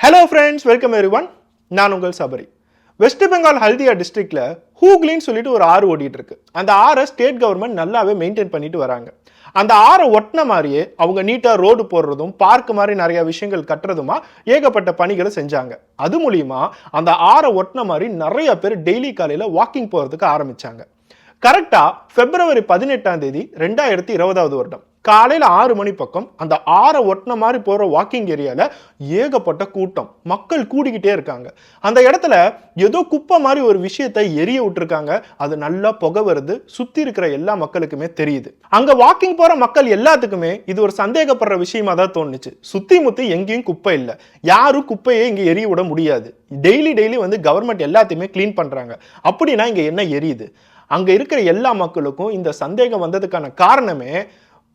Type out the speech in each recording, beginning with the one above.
Hello friends, welcome everyone. நான் உங்கள் Sabari. West Bengal Haldia டிஸ்ட்ரிக்ட்ல ஹூக்லின்னு சொல்லிட்டு ஒரு ஆறு ஓடிட்டு இருக்கு. அந்த ஆறை ஸ்டேட் கவர்மெண்ட் நல்லாவே மெயின்டைன் பண்ணிட்டு வராங்க. அந்த ஆறை ஒட்டின மாதிரியே அவங்க நீட்டா ரோடு போடுறதும் பார்க் மாதிரி நிறைய விஷயங்கள் கட்டுறதுமா ஏகப்பட்ட பணிகளை செஞ்சாங்க. அது மூலியமா அந்த ஆறை ஒட்டின மாதிரி நிறைய பேர் டெய்லி காலையில வாக்கிங் போறதுக்கு ஆரம்பிச்சாங்க. கரெக்டா பிப்ரவரி 18 2020 வருடம் காலையில 6 மணி பக்கம் அந்த ஆறை ஒட்டின மாதிரி போற வாக்கிங் ஏரியால ஏகப்பட்ட கூட்டம், மக்கள் கூடிக்கிட்டே இருக்காங்க. அந்த இடத்துல ஏதோ குப்பை மாதிரி ஒரு விஷயத்தை எரிய விட்டுருக்காங்க. அது நல்லா புகை வருது, சுத்தி இருக்கிற எல்லா மக்களுக்குமே தெரியுது. அங்க வாக்கிங் போற மக்கள் எல்லாத்துக்குமே இது ஒரு சந்தேகப்படுற விஷயமா தான் தோணுச்சு. சுத்தி முத்தி எங்கேயும் குப்பை இல்லை, யாரும் குப்பையை இங்க எரிய விட முடியாது. டெய்லி வந்து கவர்மெண்ட் எல்லாத்தையுமே கிளீன் பண்றாங்க. அப்படின்னா இங்க என்ன எரியுது? அங்க இருக்கிற எல்லா மக்களுக்கும் இந்த சந்தேகம் வந்ததுக்கான காரணமே,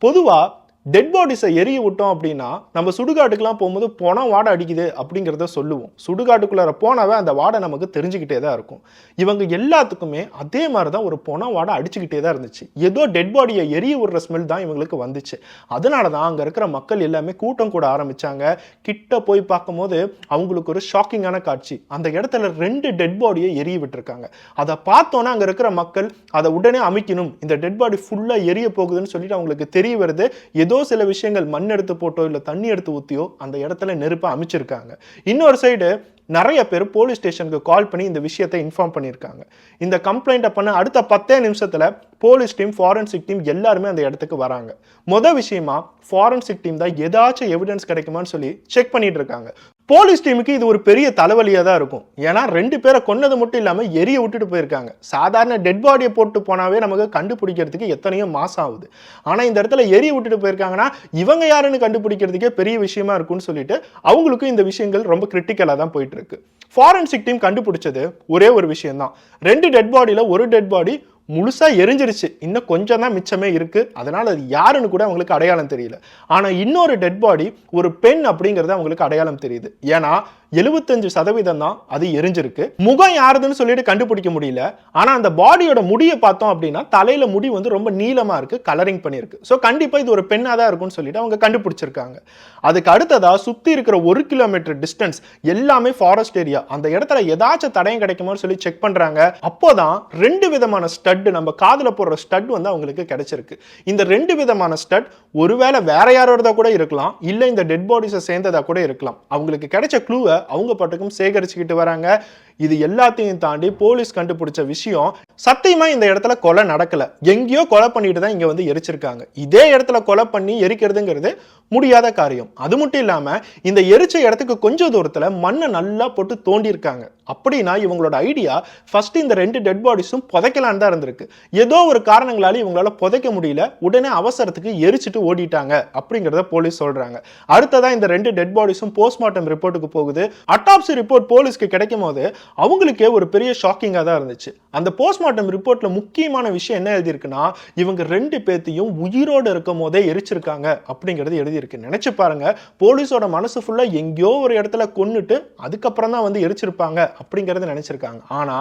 பொதுவா டெட் பாடிஸை எரிய விட்டோம் அப்படின்னா நம்ம சுடுகாட்டுக்கெல்லாம் போகும்போது பணம் வாடை அடிக்குது அப்படிங்கிறத சொல்லுவோம். சுடுகாட்டுக்குள்ளார போனாவே அந்த வாடை நமக்கு தெரிஞ்சுக்கிட்டே தான் இருக்கும். இவங்க எல்லாத்துக்குமே அதே மாதிரி தான் ஒரு பணம் வாடை அடிச்சுக்கிட்டே தான் இருந்துச்சு. ஏதோ டெட் பாடியை எரிய விடுற ஸ்மெல் தான் இவங்களுக்கு வந்துச்சு. அதனால தான் அங்கே இருக்கிற மக்கள் எல்லாமே கூட்டம் கூட ஆரம்பிச்சாங்க. கிட்ட போய் பார்க்கும்போது அவங்களுக்கு ஒரு ஷாக்கிங்கான காட்சி. அந்த இடத்துல 2 டெட் பாடியை எரிய விட்டுருக்காங்க. அதை பார்த்தோன்னா அங்கே இருக்கிற மக்கள் அதை உடனே அமைக்கணும், இந்த டெட் பாடி ஃபுல்லாக எரிய போகுதுன்னு சொல்லிட்டு அவங்களுக்கு தெரிய வருது. ஏதோ சில விஷயங்கள் மண் எடுத்து போட்டோ இல்ல தண்ணி எடுத்து ஊத்தியோ அந்த இடத்துல நெருப்ப அமைச்சிருக்காங்க. இன்னொரு சைடு நிறைய பேர் போலீஸ் ஸ்டேஷனுக்கு கால் பண்ணி இந்த விஷயத்தை இன்ஃபார்ம் பண்ணியிருக்காங்க. இந்த கம்ப்ளைண்ட்டை பண்ண அடுத்த 10 நிமிஷத்துல போலீஸ் டீம், ஃபாரன்சிக் டீம் எல்லாருமே அந்த இடத்துக்கு வராங்க. விஷயமா ஃபாரன்சிக் டீம் தான் ஏதாச்சும் எவிடன்ஸ் கிடைக்குமான்னு சொல்லி செக் பண்ணிட்டு இருக்காங்க. போலீஸ் டீமுக்கு இது ஒரு பெரிய தலைவலியா தான் இருக்கும். ஏன்னா 2 பேரை கொன்னது மட்டும் இல்லாம எரிய விட்டுட்டு போயிருக்காங்க. சாதாரண டெட் பாடியை போட்டு போனாவே நமக்கு கண்டுபிடிக்கிறதுக்கு எத்தனையோ மாசம் ஆகுது. ஆனா இந்த இடத்துல எரிய விட்டுட்டு போயிருக்காங்கன்னா இவங்க யாருன்னு கண்டுபிடிக்கிறதுக்கே பெரிய விஷயமா இருக்கும்னு சொல்லிட்டு அவங்களுக்கு இந்த விஷயங்கள் ரொம்ப கிரிட்டிக்கலா தான் போயிட்டு இருக்கு. ஃபாரன்சிக் டீம் கண்டுபிடிச்சது ஒரே ஒரு விஷயம் தான். 2 டெட் பாடியில ஒரு டெட் பாடி முழுசா எரிஞ்சிருச்சு, இன்னும் கொஞ்சம் தான் மிச்சமே இருக்கு. அதனால அது யாருன்னு கூட அவங்களுக்கு அடையாளம் தெரியல. ஆனா இன்னொரு டெட் பாடி ஒரு பெண் அப்படிங்கறது அவங்களுக்கு அடையாளம் தெரியுது. ஏன்னா 75% தான் அது எரிஞ்சிருக்கு. முகம் யாருதுன்னு சொல்லிட்டு கண்டுபிடிக்க முடியல. ஆனா அந்த பாடியோட முடியை பார்த்தோம் அப்படின்னா தலையில முடி வந்து ரொம்ப நீளமா இருக்கு, கலரிங் பண்ணிருக்கு. சோ கண்டிப்பா இது ஒரு பெண்ணா தான் இருக்கும்னு சொல்லிட்டு அவங்க கண்டுபிடிச்சிருக்காங்க. அதுக்கு அடுத்ததா சுத்தி இருக்கிற 1 கிலோமீட்டர் டிஸ்டன்ஸ் எல்லாமே ஃபாரஸ்ட் ஏரியா. அந்த இடத்துல ஏதாச்சும் தடயம் கிடைக்குமான்னு சொல்லி செக் பண்றாங்க. அப்போதான் 2 விதமான ஸ்டட், நம்ம காதுல போடுற ஸ்டட் வந்து அவங்களுக்கு கிடைச்சிருக்கு. இந்த 2 விதமான ஸ்டட் ஒருவேளை வேற யாரோட கூட இருக்கலாம், இல்ல இந்த டெட் பாடிஸை சேர்ந்ததா கூட இருக்கலாம். அவங்களுக்கு கிடைச்ச க்ளூவை அவங்க பாட்டுக்கும் சேகரிச்சுக்கிட்டு வராங்க. இது எல்லாத்தையும் தாண்டி போலீஸ் கண்டுபிடிச்ச விஷயம், சத்தியமா இந்த இடத்துல கொலை நடக்கல, எங்கேயோ கொலை பண்ணிட்டு தான் இங்க வந்து எரிச்சிருக்காங்க. இதே இடத்துல கொலை பண்ணி எரிக்கிறதுங்கிறது முடியாத காரியம். அது மட்டும் இல்லாம இந்த எரிச்ச இடத்துக்கு கொஞ்சம் தூரத்துல மண்ணை நல்லா போட்டு தோண்டி இருக்காங்க. அப்படின்னா இவங்களோட ஐடியா ஃபர்ஸ்ட் இந்த 2 டெட் பாடிஸும் புதைக்கலான்னு தான் இருந்திருக்கு. ஏதோ ஒரு காரணங்களால இவங்களால புதைக்க முடியல, உடனே அவசரத்துக்கு எரிச்சிட்டு ஓடிட்டாங்க அப்படிங்கறத போலீஸ் சொல்றாங்க. அடுத்ததா இந்த 2 டெட் பாடிஸும் போஸ்ட்மார்ட்டம் ரிப்போர்ட்டுக்கு போகுது. அட்டாப்சி ரிப்போர்ட் போலீஸ்க்கு கிடைக்கும் போது அவங்களுக்கே ஒரு பெரிய ஷாக்கிங்கா தான் இருந்துச்சு. அந்த போஸ்ட்மார்ட்டம் ரிப்போர்ட்ல முக்கியமான விஷயம் என்ன எழுதியிருக்குன்னா, இவங்க 2 பேத்தையும் உயிரோடு இருக்கும் போதே எரிச்சிருக்காங்க அப்படிங்கிறது எழுதியிருக்கு. நினைச்சு பாருங்க, போலீஸோட மனசு ஃபுல்லா எங்கேயோ ஒரு இடத்துல கொன்னுட்டு அதுக்கப்புறம் தான் வந்து எரிச்சிருப்பாங்க அப்படிங்கறது நினைச்சிருக்காங்க. ஆனா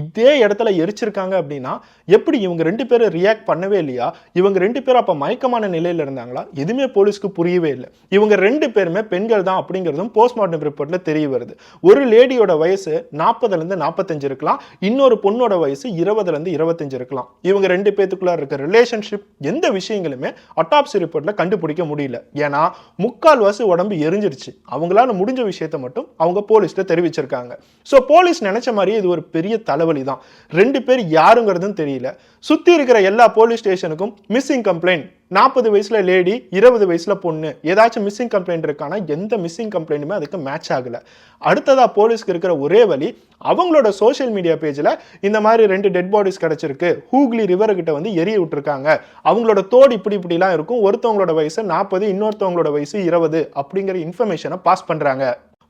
இதே இடத்துல எரிச்சிருக்காங்க அப்படின்னா எப்படி இவங்க 2 பேரும் ரியாக்ட் பண்ணவே இல்லையா? இவங்க 2 பேரும் அப்ப மயக்கமான நிலையில இருந்தாங்களா? எதுவுமே போலீஸ்க்கு புரியவே இல்லை. இவங்க 2 பேருமே பெண்கள் தான் அப்படிங்கிறதும் போஸ்ட்மார்ட்டம் ரிப்போர்ட்ல தெரிய வருது. ஒரு லேடியோட வயசு 40ல இருந்து 45 இருக்கலாம், இன்னொரு பொண்ணோட வயசு 20ல இருந்து 25 இருக்கலாம். இவங்க 2 பேத்துக்குள்ள இருக்க ரிலேஷன்ஷிப் எந்த விஷயங்களுமே அட்டாப்சி ரிப்போர்ட்ல கண்டுபிடிக்க முடியல. ஏன்னா முக்கால்வாசி உடம்பு எரிஞ்சிருச்சு. அவங்களால முடிஞ்ச விஷயத்தை மட்டும் அவங்க போலீஸ்ல தெரிவிச்சிருக்காங்க. சோ போலீஸ் நினைச்ச மாதிரி இது ஒரு பெரிய தலைவலி தான். 2 பேர் யாருங்கிறதும் தெரியல. சுத்தி இருக்கிற எல்லா போலீஸ் ஸ்டேஷனுக்கும் மிஸ்ஸிங் கம்ப்ளைண்ட், 40 வயசுல லேடி, 20 வயசுல பொண்ணு, ஏதாச்சும் மிஸ்ஸிங் கம்ப்ளைண்ட் இருக்கானா எந்த மிஸ்ஸிங் கம்ப்ளைண்ட்டுமே அதுக்கு மேட்ச் ஆகல. அடுத்ததா போலீஸ்க்கு இருக்கிற ஒரே வழி, அவங்களோட சோஷியல் மீடியா பேஜ்ல இந்த மாதிரி 2 டெட் பாடிஸ் கிடைச்சிருக்கு, ஹூக்லி ரிவர் கிட்ட வந்து எரிய விட்டுருக்காங்க, அவங்களோட தோடு இப்படிலாம் இருக்கும், ஒருத்தவங்களோட வயசு 40, இன்னொருத்தவங்களோட வயசு 20 அப்படிங்கிற இன்ஃபர்மேஷனை பாஸ் பண்றாங்க.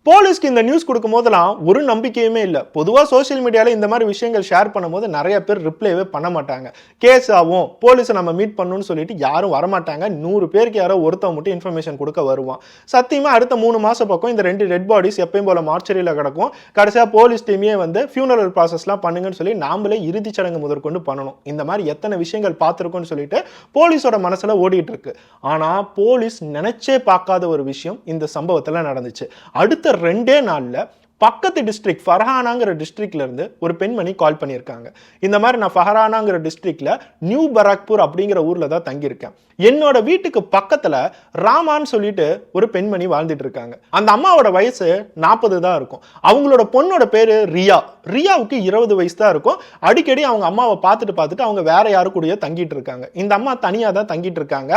போலீஸ்க்கு இந்த நியூஸ் கொடுக்கும் போதெல்லாம் ஒரு நம்பிக்கையுமே இல்லை. பொதுவாக சோசியல் மீடியாவில் இந்த மாதிரி விஷயங்கள் ஷேர் பண்ணும்போது நிறைய பேர் ரிப்ளைவே பண்ண மாட்டாங்க. கேஸ் ஆகும், போலீஸை நம்ம மீட் பண்ணணும்னு சொல்லிட்டு யாரும் வரமாட்டாங்க. 100 பேருக்கு யாரோ ஒருத்தவங்க மட்டும் இன்ஃபர்மேஷன் கொடுக்க வருவான். சத்தியமாக அடுத்த 3 மாசம் பக்கம் இந்த 2 டெட் பாடிஸ் எப்பயும் போல மார்ச்சரியில் கிடக்கும். கடைசியாக போலீஸ் டீமே வந்து ஃபியூனரல் ப்ராசஸ்லாம் பண்ணுங்கன்னு சொல்லி நாமளே இறுதிச் சடங்கு முதற்கொண்டு பண்ணணும். இந்த மாதிரி எத்தனை விஷயங்கள் பார்த்துருக்கோன்னு சொல்லிட்டு போலீஸோட மனசுல ஓடிட்டு இருக்கு. ஆனால் போலீஸ் நினைச்சே பார்க்காத ஒரு விஷயம் இந்த சம்பவத்தில் நடந்துச்சு. அடுத்த அடுத்த 2 நாள்ல பக்கத்து டிஸ்ட்ரிக்ட் ஃபர்ஹானாங்கிற டிஸ்ட்ரிக்ட்ல இருந்து ஒரு பெண்மணி கால் பண்ணியிருக்காங்க. இந்த மாதிரி நான் ஃபர்ஹானாங்கிற டிஸ்ட்ரிக்ட்ல நியூ பராக்பூர் அப்படிங்கிற ஊர்ல தான் தங்கியிருக்கேன். என்னோட வீட்டுக்கு பக்கத்துல ராமான்னு சொல்லிட்டு ஒரு பெண்மணி வாழ்ந்துட்டு இருக்காங்க. அந்த அம்மாவோட வயசு 40 தான் இருக்கும். அவங்களோட பொண்ணோட பேரு ரியா. ரியாவுக்கு 20 வயசு தான் இருக்கும். அடிக்கடி அவங்க அம்மாவை பார்த்துட்டு அவங்க வேற யாரு கூடயோ தங்கிட்டு இருக்காங்க. இந்த அம்மா தனியா தான் தங்கிட்டு இருக்காங்க.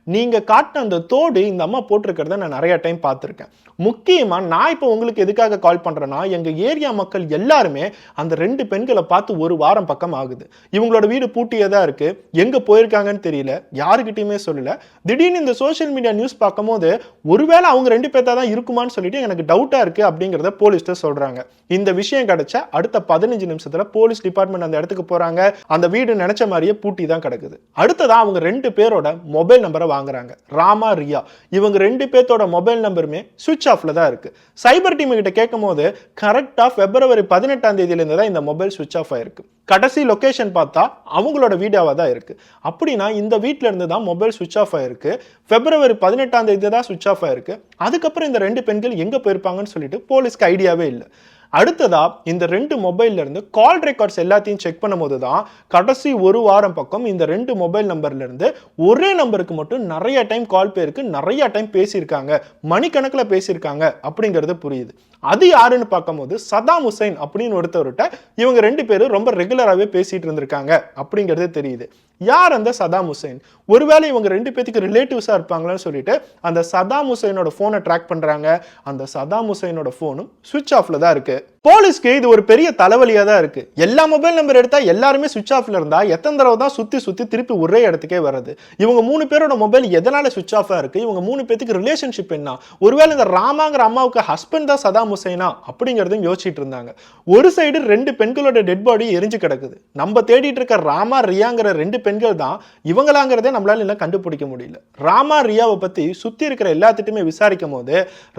நீங்க காட்டின அந்த தோடு இந்த அம்மா போட்டிருக்கிறத நான் நிறைய டைம் பார்த்துருக்கேன். முக்கியமா நான் இப்போ உங்களுக்கு எதுக்காக கால் பண்றேன்னா, எங்க ஏரியா மக்கள் எல்லாருமே அந்த 2 பெண்களை பார்த்து ஒரு வாரம் பக்கம் ஆகுது. இவங்களோட வீடு பூட்டியதா இருக்கு. எங்க போயிருக்காங்கன்னு தெரியல, யாருக்கிட்டையுமே சொல்லல. திடீர்னு இந்த சோஷியல் மீடியா நியூஸ் பார்க்கும்போது ஒருவேளை அவங்க 2 பேர்த்தா தான் இருக்குமான்னு சொல்லிட்டு எனக்கு டவுட்டா இருக்கு அப்படிங்கிறத போலீஸ்ட்ட சொல்றாங்க. இந்த விஷயம் கிடைச்ச அடுத்த 15 நிமிஷத்துல போலீஸ் டிபார்ட்மெண்ட் அந்த இடத்துக்கு போறாங்க. அந்த வீடு நினைச்ச மாதிரியே பூட்டி தான் கிடக்குது. அடுத்ததான் அவங்க 2 பேரோட மொபைல் நம்பரை வாங்குறாங்க. ராமா, ரியா இவங்க 2 பேத்தோட மொபைல் நம்பருமே சுவிட்ச் ஆஃப்ல தான் இருக்கு. சைபர் டீம் கிட்ட கேட்கும்போது கரெக்டா பிப்ரவரி 18ஆம் தேதியில இருந்து தான் இந்த மொபைல் சுவிட்ச் ஆஃப் ஆயிருக்கு. கடைசி லொகேஷன் பார்த்தா அவங்களோட வீடியோவா தான் இருக்கு. அப்படின்னா இந்த வீட்ல இருந்து தான் மொபைல் சுவிட்ச் ஆஃப் ஆயிருக்கு. பிப்ரவரி 18ஆம் தேதி தான் சுவிட்ச் ஆஃப் ஆயிருக்கு. அதுக்கப்புறம் இந்த 2 பெண்கள் எங்க போயிருப்பாங்கன்னு சொல்லிட்டு போலீஸ்க்கு ஐடியாவே இல்லை. அடுத்ததா இந்த 2 மொபைல்ல இருந்து கால் ரெக்கார்ட்ஸ் எல்லாத்தையும் செக் பண்ணும்போது தான் கடைசி ஒரு வாரம் பக்கம் இந்த 2 மொபைல் நம்பர்ல இருந்து ஒரே நம்பருக்கு மட்டும் நிறைய டைம் கால் பேருக்கு நிறைய டைம் பேசியிருக்காங்க, மணிக்கணக்கில் பேசியிருக்காங்க அப்படிங்கிறது புரியுது. அது யாருன்னு பார்க்கும்போது சதாம் ஹுசைன் அப்படின்னு ஒருத்தவர்கிட்ட இவங்க 2 பேரும் ரொம்ப ரெகுலராகவே பேசிட்டு இருந்திருக்காங்க அப்படிங்கிறது தெரியுது. யார் அந்த சதாம் ஹுசைன்? ஒருவேளை இவங்க 2 பேத்துக்கு ரிலேட்டிவ்ஸா இருப்பாங்களான்னு சொல்லிட்டு அந்த சதாம் ஹுசைனோட போனை ட்ராக் பண்றாங்க. அந்த சதாம் ஹுசைனோட போனும் சுவிட்ச் ஆஃப்ல தான் இருக்கு. போலீஸ்க்கு இது ஒரு பெரிய தலைவலியா தான் இருக்கு. எல்லா மொபைல் நம்பர் எடுத்தா எல்லாருமே சுவிட்ச் ஆஃப்ல இருந்தா எத்தனை தடவை தான் சுத்தி திருப்பி ஒரே இடத்துக்கே வருது? இவங்க 3 பேரோட மொபைல் எதனால சுவிட்ச் ஆஃபா இருக்கு? இவங்க 3 பேத்துக்கு ரிலேஷன்ஷிப் என்ன? ஒருவேளை இந்த ராமாங்கிற அம்மாவுக்கு ஹஸ்பண்ட் தான் சதாம் ஹுசைனா அப்படிங்கறதையும் யோசிச்சுட்டு இருந்தாங்க. ஒரு சைடு 2 பெண்களோட டெட் பாடி எரிஞ்சு கிடக்குது. நம்ம தேடிட்டு இருக்க ராமா, ரியாங்கிற 2 பெண்கள் தான் இவங்களாங்கிறதே நம்மளால இன்னும் கண்டுபிடிக்க முடியல. ராமா, ரியாவை பத்தி சுத்தி இருக்கிற எல்லாத்திட்டுமே விசாரிக்கும் போது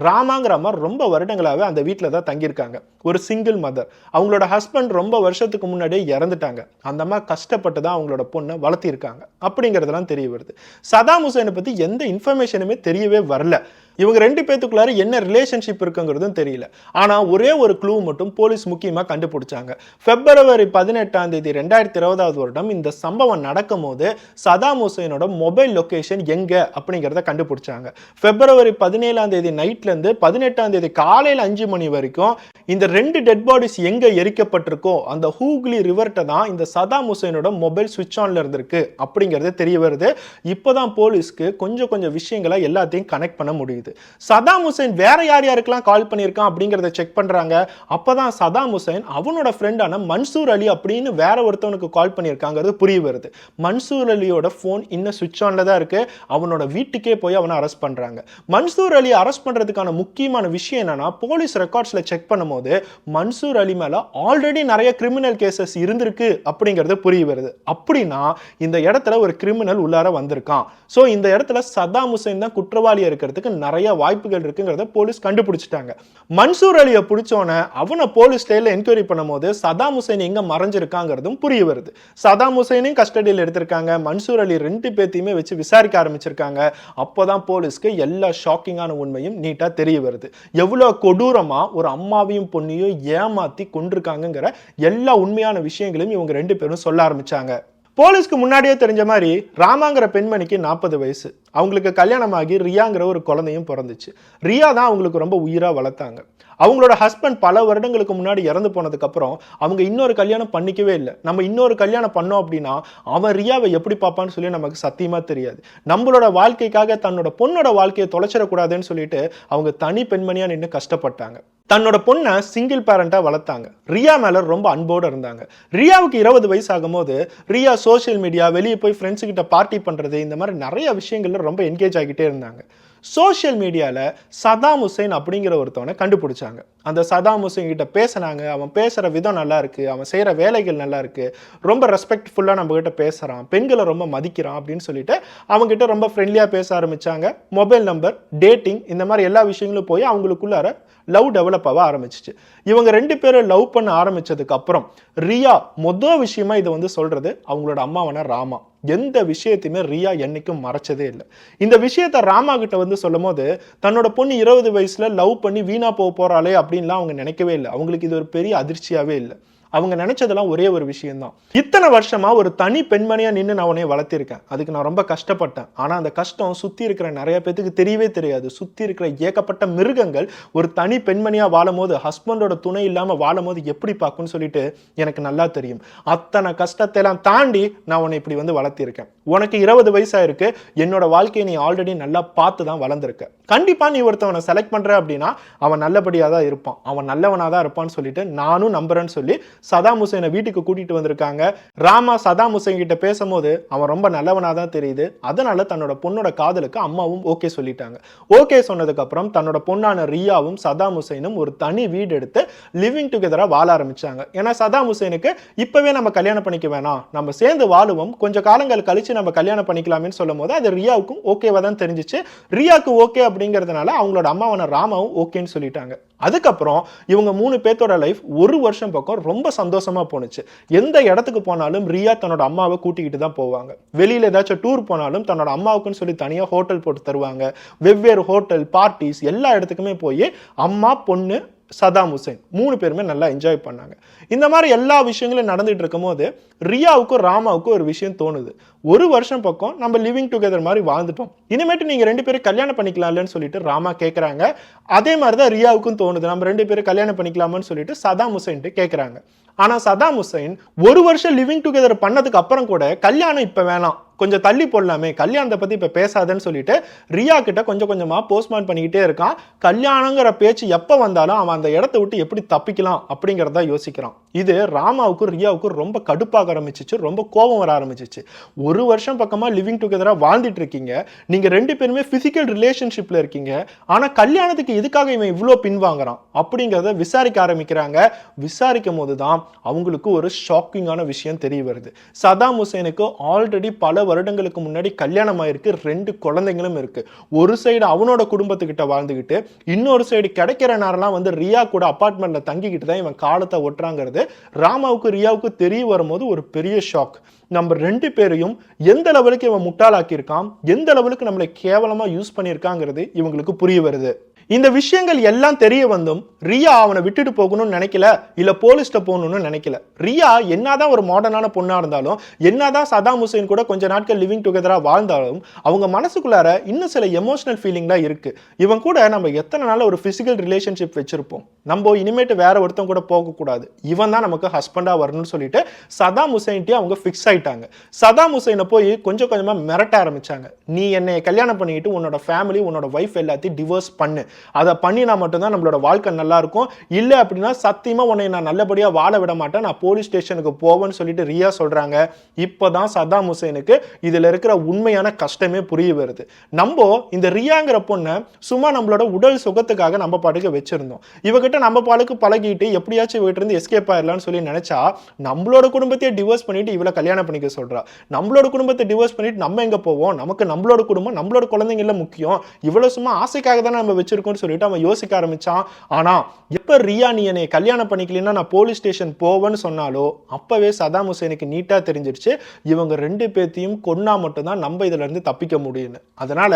ராமாங்கிற அம்மா ரொம்ப வருடங்களாவே அந்த வீட்டில் தான் தங்கியிருக்காங்க. ஒரு சிங்கிள் மதர். அவங்களோட ஹஸ்பண்ட் ரொம்ப வருஷத்துக்கு முன்னாடியே இறந்துட்டாங்க. அந்த அம்மா கஷ்டப்பட்டு தான் அவங்களோட பொண்ணை வளர்த்திருக்காங்க அப்படிங்கிறதெல்லாம் தெரிய வருது. சதாம் ஹுசைனை பத்தி எந்த இன்ஃபர்மேஷனுமே தெரியவே வரல. இவங்க 2 பேத்துக்குள்ளார என்ன ரிலேஷன்ஷிப் இருக்குங்கிறதும் தெரியல. ஆனா ஒரே ஒரு க்ளூ மட்டும் போலீஸ் முக்கியமா கண்டுபிடிச்சாங்க. பிப்ரவரி 18ஆம் தேதி 2020 வருடம் இந்த சம்பவம் நடக்கும் போது சதாம் ஹுசைனோட மொபைல் லொகேஷன் எங்க அப்படிங்கிறத கண்டுபிடிச்சாங்க. பிப்ரவரி 17ஆம் தேதி நைட்ல இருந்து 18ஆம் தேதி காலையில 5 மணி வரைக்கும் இந்த 2 டெட் பாடிஸ் எங்க எரிக்கப்பட்டிருக்கோ அந்த ஹூக்லி ரிவர்ட்ட தான் இந்த சதாம் ஹுசைனோட மொபைல் சுவிட்ச் ஆன்ல இருந்திருக்கு அப்படிங்கிறது தெரிய வருது. இப்போதான் போலீஸ்க்கு கொஞ்சம் விஷயங்களை எல்லாத்தையும் கனெக்ட் பண்ண முடியுது. சதாம் ஹுசைன் வேற யாருக்கெல்லாம் கால் பண்ணியிருக்கான் அப்படிங்கறத செக் பண்றாங்க. அப்பதான் சதாம் ஹுசைன் அவனோட ஃப்ரெண்டான மன்சூர் அலி அப்படின்னு வேற ஒருத்தவனுக்கு கால் பண்ணியிருக்காங்கிறது புரிய வருது. மன்சூர் அலியோட போன் இன்னும் சுவிட்ச் ஆன்ல தான் இருக்கு. அவனோட வீட்டுக்கே போய் அவனை அரெஸ்ட் பண்றாங்க. மன்சூர் அலி அரெஸ்ட் பண்றதுக்கான முக்கியமான விஷயம் என்னன்னா, போலீஸ் ரெக்கார்ட்ஸ்ல செக் பண்ணும்போது மன்சூர் அலி மேல ஆல்ரெடி நிறைய கிரிமினல் கேசஸ் இருந்திருக்கு அப்படிங்கிறது புரிய வருது. அப்படின்னா இந்த இடத்துல ஒரு கிரிமினல் உள்ளார வந்திருக்கான். சோ இந்த இடத்துல சதாம் ஹுசைன் தான் குற்றவாளியா இருக்கிறதுக்கு நிறைய வாய்ப்புகள் இருக்குங்கிறத போலீஸ் கண்டுபிடிச்சிட்டாங்க. மன்சூர் அலியை பிடிச்சோன்னே அவனை போலீஸ் ஸ்டேஷன்ல என்கொயரி பண்ணும்போது சதாம் ஹுசைன் எங்க மறைஞ்சிருக்காங்கிறதும் புரிய வருது. சதாம் ஹுசைனையும் கஸ்டடியில் எடுத்திருக்காங்க. மன்சூர் அலி 2 பேத்தையுமே வச்சு விசாரிக்க ஆரம்பிச்சிருக்காங்க. அப்போதான் போலீஸ்க்கு எல்லா ஷாக்கிங்கான உண்மையும் நீட்டா தெரிய வருது. எவ்வளவு கொடூரமா ஒரு அம்மாவையும் பொண்ணையும் ஏமாத்தி கொண்டிருக்காங்கிற எல்லா உண்மையான விஷயங்களையும் இவங்க 2 பேரும் சொல்ல ஆரம்பிச்சாங்க. போலீஸ்க்கு முன்னாடியே தெரிஞ்ச மாதிரி ராமாங்கிற பெண்மணிக்கு 40 வயசு. அவங்களுக்கு கல்யாணமாகி ரியாங்கிற ஒரு குழந்தையும் பிறந்துச்சு. ரியா தான் அவங்களுக்கு ரொம்ப உயிரா வளர்த்தாங்க. அவங்களோட ஹஸ்பண்ட் பல வருடங்களுக்கு முன்னாடி இறந்து போனதுக்கு அப்புறம் அவங்க இன்னொரு கல்யாணம் பண்ணிக்கவே இல்லை. நம்ம இன்னொரு கல்யாணம் பண்ணோம் அப்படின்னா அவன் ரியாவை எப்படி பார்ப்பான்னு சொல்லி நமக்கு சத்தியமா தெரியாது. நம்மளோட வாழ்க்கைக்காக தன்னோட பொண்ணோட வாழ்க்கையை தொலைச்சிடக்கூடாதுன்னு சொல்லிட்டு அவங்க தனி பெண்மணியா நின்று கஷ்டப்பட்டாங்க. தன்னோட பொண்ணை சிங்கிள் பேரண்டா வளர்த்தாங்க. ரியா மேல ரொம்ப அன்போடு இருந்தாங்க. ரியாவுக்கு 20 வயசு ஆகும்போது ரியா சோசியல் மீடியா, வெளியே போய் ஃப்ரெண்ட்ஸ் கிட்ட பார்ட்டி பண்றது, இந்த மாதிரி நிறைய விஷயங்கள்ல ரொம்ப என்கேஜ் ஆகிட்டே இருந்தாங்க. சோஷியல் மீடியால சதாம் ஹுசைன் அப்படிங்கிற ஒருத்தவனை கண்டுபிடிச்சாங்க. அந்த சதாம் ஹுசைன் கிட்ட பேசினாங்க. அவன் பேசுற விதம் நல்லா இருக்கு, அவன் செய்யற வேலைகள் நல்லா இருக்கு, ரொம்ப ரெஸ்பெக்ட்ஃபுல்லா நம்ம கிட்ட பேசுறான், பெண்களை ரொம்ப மதிக்கிறான் அப்படின்னு சொல்லிட்டு அவங்க கிட்ட ரொம்ப ஃப்ரெண்ட்லியா பேச ஆரம்பிச்சாங்க. மொபைல் நம்பர், டேட்டிங், இந்த மாதிரி எல்லா விஷயங்களும் போய் அவங்களுக்குள்ளார லவ் டெவலப் ஆக ஆரம்பிச்சிச்சு. இவங்க 2 பேரும் லவ் பண்ண ஆரம்பிச்சதுக்கு அப்புறம் ரியா மொதல் விஷயமா இதை சொல்றது அவங்களோட அம்மாவான ராமா. எந்த விஷயத்தையுமே ரியா என்னைக்கும் மறைச்சதே இல்லை. இந்த விஷயத்த ராமா கிட்ட வந்து சொல்லும் போது தன்னோட பொண்ணு 20 வயசுல லவ் பண்ணி வீணா போறாளே அப்படின்லாம் அவங்க நினைக்கவே இல்லை. அவங்களுக்கு இது ஒரு பெரிய அதிர்ச்சியாவே இல்லை. அவங்க நினைச்சதெல்லாம் ஒரே ஒரு விஷயம் தான். இத்தனை வருஷமா ஒரு தனி பெண்மணியா நின்று நான் உன்னை வளர்த்திருக்கேன். அதுக்கு நான் ரொம்ப கஷ்டப்பட்டேன். ஆனா அந்த கஷ்டம் சுத்தி இருக்கிற நிறைய பேத்துக்கு தெரியவே தெரியாது. சுத்தி இருக்கிற ஏகப்பட்ட மிருகங்கள் ஒரு தனி பெண்மணியா வாழும் போது, ஹஸ்பண்டோட துணை இல்லாம வாழும் போது எப்படி பார்க்கும்னு சொல்லிட்டு எனக்கு நல்லா தெரியும். அத்தனை கஷ்டத்தை எல்லாம் தாண்டி நான் உன்னை இப்படி வந்து வளர்த்திருக்கேன். உனக்கு 20 வயசாயிருக்கு. என்னோட வாழ்க்கையை நீ ஆல்ரெடி நல்லா பார்த்து தான் வளர்ந்துருக்க. கண்டிப்பா நீ ஒருத்தவனை செலக்ட் பண்ற அப்படின்னா அவன் நல்லபடியா தான் இருப்பான், அவன் நல்லவனா தான் இருப்பான்னு சொல்லிட்டு நானும் நம்புறேன்னு சொல்லி சதாம் ஹுசைனை வீட்டுக்கு கூட்டிட்டு வந்திருக்காங்க. ராமா சதாம் ஹுசைன் கிட்ட பேசும்போது அவன் ரொம்ப நல்லவனா தான் தெரியுது. அதனால தன்னோட பொண்ணோட காதலுக்கு அம்மாவும் ஓகே சொல்லிட்டாங்க. ஓகே சொன்னதுக்கு அப்புறம் தன்னோட பொண்ணான ரியாவும் சதாம் ஹுசைனும் ஒரு தனி வீடு எடுத்து லிவிங் டுகெதரா வாழ ஆரம்பிச்சாங்க. ஏன்னா சதாம் ஹுசைனுக்கு இப்பவே நம்ம கல்யாணம் பண்ணிக்க வேணாம், நம்ம சேர்ந்து வாழுவோம், கொஞ்சம் காலங்கள் கழிச்சு நம்ம கல்யாணம் பண்ணிக்கலாம்னு சொல்லும் போது அது ரியாவுக்கும் ஓகேவா தான் தெரிஞ்சிச்சு. ரியாவுக்கு ஓகே அப்படிங்கிறதுனால அவங்களோட அம்மாவான ராமாவும் ஓகேன்னு சொல்லிட்டாங்க. அதுக்கப்புறம் இவங்க 3 பேத்தோட லைஃப் ஒரு வருஷம் பக்கம் ரொம்ப சந்தோஷமா போனுச்சு. எந்த இடத்துக்கு போனாலும் ரியா தன்னோட அம்மாவை கூட்டிக்கிட்டு தான் போவாங்க. வெளியில ஏதாச்சும் டூர் போனாலும் தன்னோட அம்மாவுக்குன்னு சொல்லி தனியா ஹோட்டல் போட்டு தருவாங்க. வெவ்வேறு ஹோட்டல் பார்ட்டிஸ் எல்லா இடத்துக்குமே போய் அம்மா பொண்ணு சதாம் ஹுசைன் 3 பேருமே நல்லா என்ஜாய் பண்ணாங்க. இந்த மாதிரி எல்லா விஷயங்களும் நடந்துட்டு இருக்கும் போது ரியாவுக்கும் ராமாவுக்கும் ஒரு விஷயம் தோணுது. ஒரு வருஷம் பக்கம் நம்ம லிவிங் டுகெதர் மாதிரி வாழ்ந்துட்டோம், இனிமேட்டு நீங்க 2 பேரும் கல்யாணம் பண்ணிக்கலாம்னு சொல்லிட்டு ராமா கேட்கறாங்க. அதே மாதிரி தான் ரியாவுக்கும் தோணுது, நம்ம 2 பேரும் கல்யாணம் பண்ணிக்கலாமான்னு சொல்லிட்டு சதாம் ஹுசைன் கேட்கறாங்க. ஆனா சதாம் ஹுசைன் ஒரு வருஷம் லிவிங் டுகெதர் பண்ணதுக்கு அப்புறம் கூட கல்யாணம் இப்ப வேணாம், கொஞ்சம் தள்ளி போடலாமே, கல்யாணத்தை பத்தி இப்ப பேசாதன்னு சொல்லிட்டு ரியா கிட்ட கொஞ்சம் கொஞ்சமா போஸ்ட்மான் பண்ணிக்கிட்டே இருக்கான். கல்யாணங்கிற பேச்சு எப்ப வந்தாலும் அவன் அந்த இடத்தை விட்டு எப்படி தப்பிக்கலாம் அப்படிங்கறத யோசிக்கிறான். இது ராமாவுக்கும் ரியாவுக்கும் ரொம்ப கடுப்பாக ஆரம்பிச்சிச்சு, ரொம்ப கோபம் வர ஆரம்பிச்சிச்சு. ஒரு வருஷம் பக்கமா லிவிங் டுகெதரா வாழ்ந்துட்டு இருக்கீங்க, நீங்க 2 பேருமே பிசிக்கல் ரிலேஷன்ஷிப்ல இருக்கீங்க, ஆனா கல்யாணத்துக்கு எதுக்காக இவன் இவ்வளவு பின்வாங்குறான் அப்படிங்கறத விசாரிக்க ஆரம்பிக்கிறாங்க. விசாரிக்கும் போதுதான் அவங்களுக்கு ஒரு ஷாக்கிங்கான விஷயம் தெரிய வருது. சதாம் ஹுசைனுக்கு ஆல்ரெடி பல வருடங்களுக்கு முன்னாடி கல்யாணம் ஆயிருக்கு, 2 குழந்தைங்களும் இருக்கு. ஒரு சைடு அவனோட குடும்பத்துக்கிட்ட வாழ்ந்துகிட்டு இன்னொரு சைடு கிடைக்கிற நேரம்லாம் வந்து ரியா கூட அபார்ட்மெண்ட்ல தங்கிக்கிட்டு தான் இவன் காலத்தை ஒட்டுறாங்கிறது ராமாவுக்கு ரியாவுக்கு தெரிய வரும்போது ஒரு பெரிய ஷாக். நம்ம 2 பேரையும் எந்த லெவலுக்கு இவன் முட்டாளாக்கி இருக்கான், எந்த லெவலுக்கு நம்மளை கேவலமா யூஸ் பண்ணியிருக்காங்கிறது இவங்களுக்கு புரிய வருது. இந்த விஷயங்கள் எல்லாம் தெரிய வந்தும் ரியா அவனை விட்டுட்டு போகணும்னு நினைக்கல, இல்ல போலீஸ்ட போகணும்னு நினைக்கல. ரியா என்னதான் ஒரு மாடர்னான பொண்ணா இருந்தாலும், என்னதான் சதாம் ஹுசைன் கூட கொஞ்ச நாட்கள் லிவிங் டுகெதரா வாழ்ந்தாலும் அவங்க மனசுக்குள்ளார இன்னும் சில எமோஷனல் ஃபீலிங் தான் இருக்கு. இவன் கூட நம்ம எத்தனை நாள் ஒரு பிசிக்கல் ரிலேஷன்ஷிப் வச்சிருப்போம், நம்ம இனிமேட்டு வேற ஒருத்தன் கூட போக கூடாது, இவன் தான் நமக்கு ஹஸ்பண்டா வரணும்னு சொல்லிட்டு சதாம் ஹுசைன்ட்டே அவங்க ஃபிக்ஸ் ஆயிட்டாங்க. சதாம் ஹுசைனை போய் கொஞ்சம் கொஞ்சமா மிரட்ட ஆரம்பிச்சாங்க. நீ என்னை கல்யாணம் பண்ணிட்டு உன்னோட ஃபேமிலி உன்னோட வைஃப் எல்லாத்தையும் டிவோர்ஸ் பண்ணு, அதை பண்ணினா மட்டும்தான் நம்மளோட வாழ்க்கை நல்லா இருக்கும், இல்ல அப்படின்னா சத்தியமா உன்னை நான் நல்லபடியா வாழ விட மாட்டேன், நான் போலீஸ் ஸ்டேஷனுக்கு போவேன்னு சொல்லிட்டு ரியா சொல்றாங்க. இப்பதான் சதாம் ஹுசைனுக்கு இதுல இருக்கிற உண்மையான கஷ்டமே புரிய வருது. நம்ம இந்த ரியாங்கிற பொண்ணை சும்மா நம்மளோட உடல் சுகத்துக்காக நம்ம பாட்டுக்கு வச்சிருந்தோம். இவகிட்ட நம்ம பாலுக்கு பழகிட்டு எப்படியாச்சும் இவகிட்ட இருந்து எஸ்கேப் ஆயிடலாம்னு சொல்லி நினைச்சா நம்மளோட குடும்பத்தையே டிவோர்ஸ் பண்ணிட்டு இவளை கல்யாணம் பண்ணிக்க சொல்றா. நம்மளோட குடும்பத்தை டிவோர்ஸ் பண்ணிட்டு நம்ம எங்க போவோம், நமக்கு நம்மளோட குடும்பம் நம்மளோட குழந்தைங்க எல்லாம் முக்கியம், இவ்வளவு சும்மா ஆசைக்காக தானே நம்ம வச்சிருக்கோம் சொல்லிட்டு அவன் யோசிக்க ஆரம்பிச்சான். ஆனா எப்ப ரியா நீ என்னை கல்யாணம் பண்ணிக்கலன்னா நான் போலீஸ் ஸ்டேஷன் போவேன்னு சொன்னாலோ அப்பவே சதாம் ஹுசைனுக்கு நீட்டா தெரிஞ்சிருச்சு இவங்க 2 பேத்தையும் கொன்னா மட்டும்தான் நம்ம இதுல இருந்து தப்பிக்க முடியும்னு. அதனால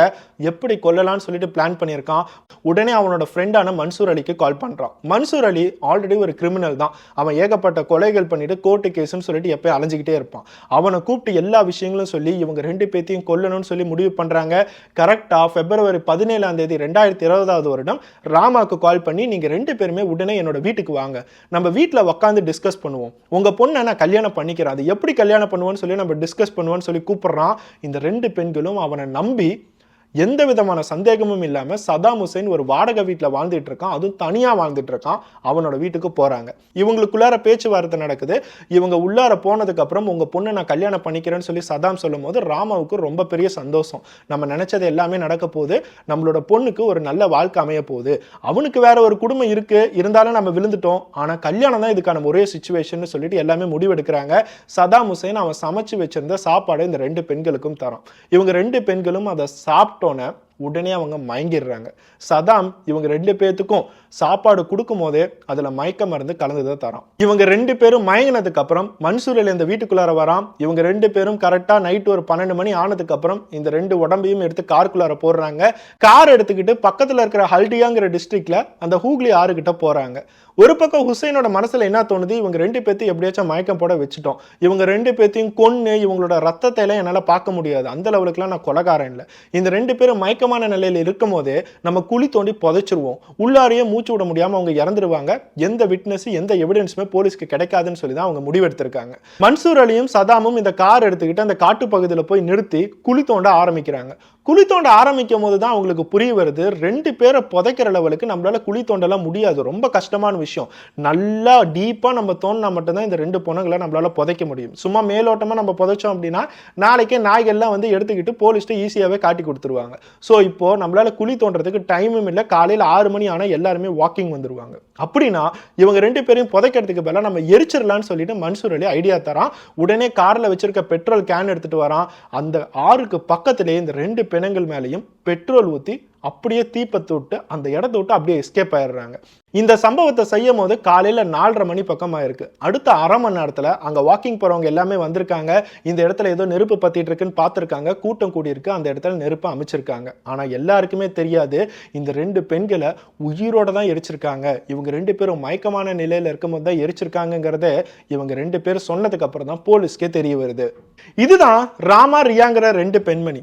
எப்படி கொல்லலாம்னு சொல்லிட்டு பிளான் பண்ணியிருக்கான். உடனே அவனோட ஃப்ரெண்டான மன்சூர் அலிக்கு கால் பண்றான். மன்சூர் அலி ஆல்ரெடி ஒரு கிரிமினல் தான், அவன் ஏகப்பட்ட கொலைகள் பண்ணிட்டு கோர்ட்டு கேஸ்ன்னு சொல்லிட்டு எப்பயும் அலைஞ்சிக்கிட்டே இருப்பான். அவனை கூப்பிட்டு எல்லா விஷயங்களும் சொல்லி இவங்க 2 பேத்தையும் கொல்லணும்னு சொல்லி முடிவு பண்றாங்க. கரெக்டா பிப்ரவரி 17 2020 வருடம் ராமாக்கு கால் பண்ணி நீங்க 2 பேருமே உடனே என்னோட வீட்டுக்கு வாங்க, நம்ம வீட்டுல உட்காந்து டிஸ்கஸ் பண்ணுவோம், உங்க பொண்ணை நான் கல்யாணம் பண்ணிக்கிறேன், அது எப்படி கல்யாணம் பண்ணுவோன்னு சொல்லி நம்ம டிஸ்கஸ் பண்ணுவோன்னு சொல்லி கூப்பிடுறான். இந்த 2 பெண்களும் அவனை நம்பி எந்த விதமான சந்தேகமும் இல்லாம சதாம் ஹுசைன் ஒரு வாடகை வீட்டில் வாழ்ந்துட்டு இருக்கான், அதுவும் தனியா வாழ்ந்துட்டு இருக்கான். அவனோட வீட்டுக்கு போறாங்க. இவங்களுக்குள்ளார பேச்சுவார்த்தை நடக்குது. இவங்க உள்ளார போனதுக்கு அப்புறம் உங்க பொண்ணை நான் கல்யாணம் பண்ணிக்கிறேன்னு சொல்லி சதாம் சொல்லும் போது ராமாவுக்கு ரொம்ப பெரிய சந்தோஷம். நம்ம நினைச்சது எல்லாமே நடக்க போகுது, நம்மளோட பொண்ணுக்கு ஒரு நல்ல வாழ்க்கை அமைய போகுது, அவனுக்கு வேற ஒரு குடும்பம் இருக்கு, இருந்தாலும் நம்ம விழுந்துட்டோம், ஆனா கல்யாணம் தான் இதுக்கான ஒரே சிச்சுவேஷன் சொல்லிட்டு எல்லாமே முடிவெடுக்கிறாங்க. சதாம் ஹுசைன் அவன் சமைச்சு வச்சிருந்த சாப்பாடு இந்த 2 பெண்களுக்கும் தரான். இவங்க 2 பெண்களும் அதை சாப்பிட்டோன்னே உடனே அவங்க மயங்கிடுறாங்க. சதாம் இவங்க 2 பேத்துக்கும் சாப்பாடு கொடுக்கும் போதே அதுல மயக்க மருந்து கலந்துதான் தரான். இவங்க 2 பேரும் மயங்கினதுக்கு அப்புறம் மன்சூர் அலி இந்த வீட்டுக்குள்ளார வரான். இவங்க 2 பேரும் கரெக்டா நைட் ஒரு 12 மணி ஆனதுக்கு அப்புறம் இந்த 2 உடம்பையும் எடுத்து காருக்குள்ளார போடுறாங்க. கார் எடுத்துக்கிட்டு பக்கத்துல இருக்கிற ஹல்டியாங்கிற டிஸ்ட்ரிக்ட்ல அந்த ஹூக்ளி ஆறு கிட்ட போறாங்க. ஒரு பக்கம் ஹுசைனோட மனசுல என்ன தோணுது, இவங்க 2 பேத்தையும் எப்படியாச்சும் மயக்கம் போட வச்சுட்டோம், இவங்க 2 பேத்தையும் கொன்னு இவங்களோட ரத்தத்தை எல்லாம் என்னால பார்க்க முடியாது, அந்த லெவலுக்குலாம் நான் கொலைகாரன் இல்லை, இந்த 2 பேரும் மயக்கமான நிலையில இருக்கும் போதே நம்ம குழி தோண்டி புதைச்சிருவோம், உள்ளாரையே மூச்சு விட முடியாம அவங்க இறந்துருவாங்க, எந்த விட்னஸ் எந்த எவிடன்ஸுமே போலீஸ்க்கு கிடைக்காதுன்னு சொல்லி தான் அவங்க முடிவெடுத்திருக்காங்க. மன்சூர் அலியும் சதாமும் இந்த கார் எடுத்துக்கிட்டு அந்த காட்டு பகுதியில் போய் நிறுத்தி குழி தோண்ட ஆரம்பிக்கிறாங்க. குழி தோண்ட ஆரம்பிக்கும் போது தான் அவங்களுக்கு புரிய வருது, 2 பேரை புதைக்கிற லெவலுக்கு நம்மளால குழி தோண்டலாம் முடியாது, ரொம்ப கஷ்டமான விஷயம், நல்லா டீப்பா நம்ம தோண்டினா மட்டும்தான் இந்த 2 பொண்ணுங்களை நம்மளால புதைக்க முடியும். சும்மா மேலோட்டமா நம்ம புதைச்சோம் அப்படின்னா நாளைக்கே நாய்கள்லாம் வந்து எடுத்துக்கிட்டு போலீஸ்ட்டு ஈஸியாவே காட்டி கொடுத்துருவாங்க. ஸோ இப்போ நம்மளால குழி தோன்றதுக்கு டைமும் இல்லை, காலையில் 6 மணி ஆனால் எல்லாருமே வாக்கிங் வந்துருவாங்க. அப்படின்னா இவங்க 2 பேரையும் புதைக்கிறதுக்கு பதிலாக நம்ம எரிச்சிடலான்னு சொல்லிட்டு மன்சூர் அலி ஐடியா தரான். உடனே கார்ல வச்சிருக்க பெட்ரோல் கேன் எடுத்துட்டு வரான். அந்த ஆறுக்கு பக்கத்திலேயே இந்த 2 பிணங்கள் மேலையும் பெட்ரோல் ஊற்றி அப்படியே தீப்பத்து விட்டு அந்த இடத்த விட்டு அப்படியே எஸ்கேப் ஆயிடுறாங்க. இந்த சம்பவத்தை செய்யும் போது காலையில் 4:30 மணி பக்கமாக இருக்கு. அடுத்த அரை மணி நேரத்தில் அங்கே வாக்கிங் போகிறவங்க எல்லாமே வந்திருக்காங்க. இந்த இடத்துல ஏதோ நெருப்பு பத்திட்டு இருக்குன்னு பார்த்துருக்காங்க, கூட்டம் கூடியிருக்கு, அந்த இடத்துல நெருப்பு அமைச்சிருக்காங்க. ஆனால் எல்லாருக்குமே தெரியாது இந்த 2 பெண்களை உயிரோட தான் எரிச்சிருக்காங்க, இவங்க 2 பேரும் மயக்கமான நிலையில் இருக்கும்போது தான் எரிச்சிருக்காங்கிறத இவங்க 2 பேரும் சொன்னதுக்கு அப்புறம் தான் போலீஸ்க்கே தெரிய வருது. இதுதான் ராமா ரியாங்கிற 2 பெண்மணி.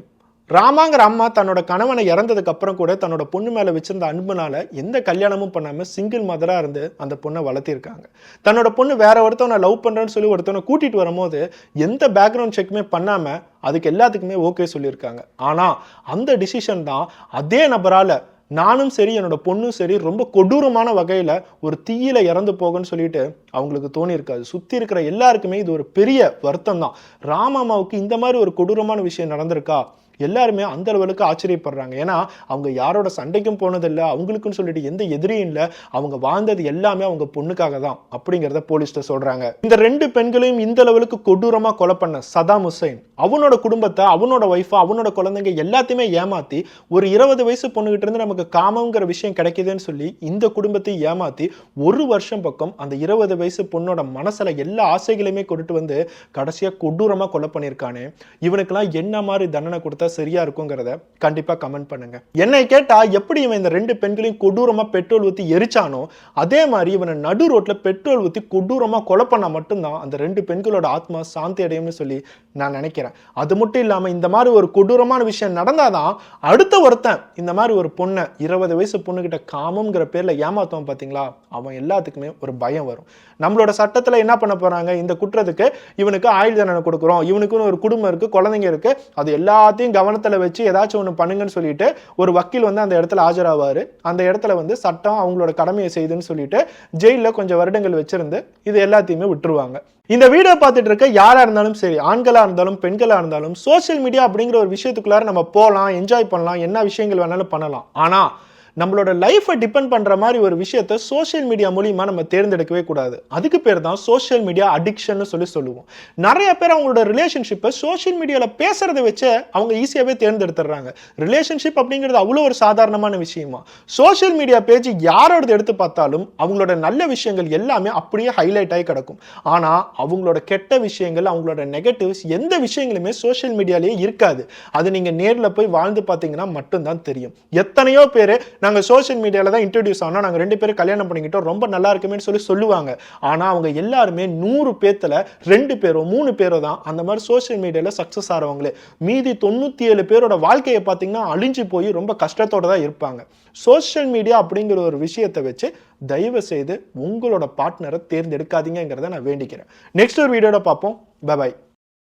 ராமாங்கிற அம்மா தன்னோட கணவனை இறந்ததுக்கு அப்புறம் கூட தன்னோட பொண்ணு மேல வச்சிருந்த அன்புனால எந்த கல்யாணமும் பண்ணாம சிங்கிள் மதரா இருந்து அந்த பொண்ணை வளர்த்திருக்காங்க. தன்னோட பொண்ணு வேற ஒருத்தவனை லவ் பண்றேன்னு சொல்லி ஒருத்தவனை கூட்டிட்டு வரும்போது எந்த பேக்ரவுண்ட் செக்குமே பண்ணாம அதுக்கு எல்லாத்துக்குமே ஓகே சொல்லியிருக்காங்க. ஆனா அந்த டிசிஷன் தான் அதே நபரால நானும் சரி என்னோட பொண்ணும் சரி ரொம்ப கொடூரமான வகையில ஒரு தீயில இறந்து போகன்னு சொல்லிட்டு அவங்களுக்கு தோணி இருக்காது. சுத்தி இருக்கிற எல்லாருக்குமே இது ஒரு பெரிய வருத்தம் தான். ராமாமாவுக்கு இந்த மாதிரி ஒரு கொடூரமான விஷயம் நடந்திருக்கா, எல்லாருமே அந்த லெவலுக்கு ஆச்சரியப்படுறாங்க. ஏன்னா அவங்க யாரோட சண்டைக்கும் போனதில்லை, அவங்களுக்குன்னு சொல்லிட்டு எந்த எதிரியும் இல்லை, அவங்க வாழ்ந்தது எல்லாமே அவங்க பொண்ணுக்காக தான் அப்படிங்கிறத போலீஸ்ட சொல்றாங்க. இந்த 2 பெண்களையும் இந்த லெவலுக்கு கொடூரமா கொலை பண்ண சதாம் ஹுசைன் அவனோட குடும்பத்தை, அவனோட ஒய்ஃபை, அவனோட குழந்தைங்க எல்லாத்தையுமே ஏமாத்தி ஒரு 20 வயசு பொண்ணுகிட்ட இருந்து நமக்கு காமங்கிற விஷயம் கிடைக்குதுன்னு சொல்லி இந்த குடும்பத்தை ஏமாத்தி 1 வருஷம் பக்கம் அந்த 20 வயசு பொண்ணோட மனசுல எல்லா ஆசைகளையுமே கொண்டுட்டு வந்து கடைசியா கொடூரமா கொலை பண்ணியிருக்கானே, இவனுக்கெல்லாம் என்ன மாதிரி தண்டனை கொடுத்தா சரியா இருக்குங்கிறத கண்டிப்பா கமெண்ட் பண்ணுங்க. என்னை கேட்டா எப்படி இவன் இந்த 2 பெண்களையும் கொடூரமா பெட்ரோல் ஊத்தி எரிச்சானோ அதே மாதிரி இவனை நடு ரோட்ல பெட்ரோல் ஊத்தி கொடூரமா கொலை பண்ணா மட்டும்தான் அந்த 2 பெண்களோட ஆத்மா சாந்தி அடையும்னு சொல்லி நான் நினைக்கிறேன். அது மட்டும் இல்லாம இந்த மாதிரி ஒரு கொடூரமான விஷயம் நடந்தாதான் அடுத்த ஒருத்தன் இந்த மாதிரி ஒரு பொண்ணை 20 வயசு பொண்ணுகிட்ட காமம்ங்கிற பேர்ல ஏமாத்துவான் பாத்தீங்களா, அவன் எல்லாத்துக்குமே ஒரு பயம் வரும். நம்மளோட சட்டத்துல என்ன பண்ண போறாங்க, இந்த குற்றத்துக்கு இவனுக்கு ஆயுள் தண்டனை கொடுக்குறோம், இவனுக்குன்னு ஒரு குடும்பம் இருக்கு, குழந்தைங்க இருக்கு, அது எல்லாத்தையும் கவனத்துல வச்சு ஏதாச்சும் ஒண்ணு பண்ணுங்கன்னு சொல்லிட்டு ஒரு வக்கீல் வந்து அந்த இடத்துல ஆஜராவாரு. அந்த இடத்துல வந்து சட்டம் அவங்களோட கடமையை செய்யுதுன்னு சொல்லிட்டு ஜெயில கொஞ்சம் வருடங்கள் வச்சிருந்து இது எல்லாத்தையுமே விட்டுருவாங்க. இந்த வீடியோ பார்த்துட்டு இருக்க யாரா இருந்தாலும் சரி, ஆண்களா இருந்தாலும் பெண்களா இருந்தாலும் சோசியல் மீடியா அப்படிங்கிற ஒரு விஷயத்துக்குள்ளார நம்ம போகலாம், என்ஜாய் பண்ணலாம், என்ன விஷயங்கள் வேணாலும் பண்ணலாம். ஆனா நம்மளோட லைஃபை டிபெண்ட் பண்ற மாதிரி ஒரு விஷயத்தை சோஷியல் மீடியா மூலியமா நம்ம தேர்ந்தெடுக்கவே கூடாது. அதுக்கு பேர் தான் சோஷியல் மீடியா அடிக்ஷன் சொல்லி சொல்லுவோம். நிறைய பேர் அவங்களோட ரிலேஷன்ஷிப்பை சோஷியல் மீடியால பேசுறதை வச்சு அவங்க ஈஸியாவே தேர்ந்தெடுத்துறாங்க. ரிலேஷன்ஷிப் அப்படிங்கிறது அவ்வளோ ஒரு சாதாரணமான விஷயமா, சோஷியல் மீடியா பேஜ் யாரோட எடுத்து பார்த்தாலும் அவங்களோட நல்ல விஷயங்கள் எல்லாமே அப்படியே ஹைலைட் ஆகி கிடக்கும். ஆனா அவங்களோட கெட்ட விஷயங்கள், அவங்களோட நெகட்டிவ்ஸ் எந்த விஷயங்களுமே சோஷியல் மீடியாலேயே இருக்காது. அது நீங்க நேரில் போய் வாழ்ந்து பார்த்தீங்கன்னா மட்டும்தான் தெரியும். எத்தனையோ பேர் நாங்கள் சோஷியல் மீடியாவில் தான் இன்ட்ரடியூஸ் ஆனோம், நாங்கள் 2 பேரும் கல்யாணம் பண்ணிக்கிட்டோம், ரொம்ப நல்லா இருக்குமே சொல்லி சொல்லுவாங்க. ஆனால் அவங்க எல்லாருமே 100 பேர்த்தில் 2 பேரோ 3 பேரோ தான் அந்த மாதிரி சோஷியல் மீடியாவில் சக்ஸஸ் ஆகிறவங்களே. மீதி 97 பேரோட வாழ்க்கையை பார்த்தீங்கன்னா அழிஞ்சு போய் ரொம்ப கஷ்டத்தோட தான் இருப்பாங்க. சோஷியல் மீடியா அப்படிங்கிற ஒரு விஷயத்தை வச்சு தயவு செய்து உங்களோட பார்ட்னரை தேர்ந்தெடுக்காதீங்கிறத நான் வேண்டிக்கிறேன். நெக்ஸ்ட் ஒரு வீடியோட பார்ப்போம். Bye bye.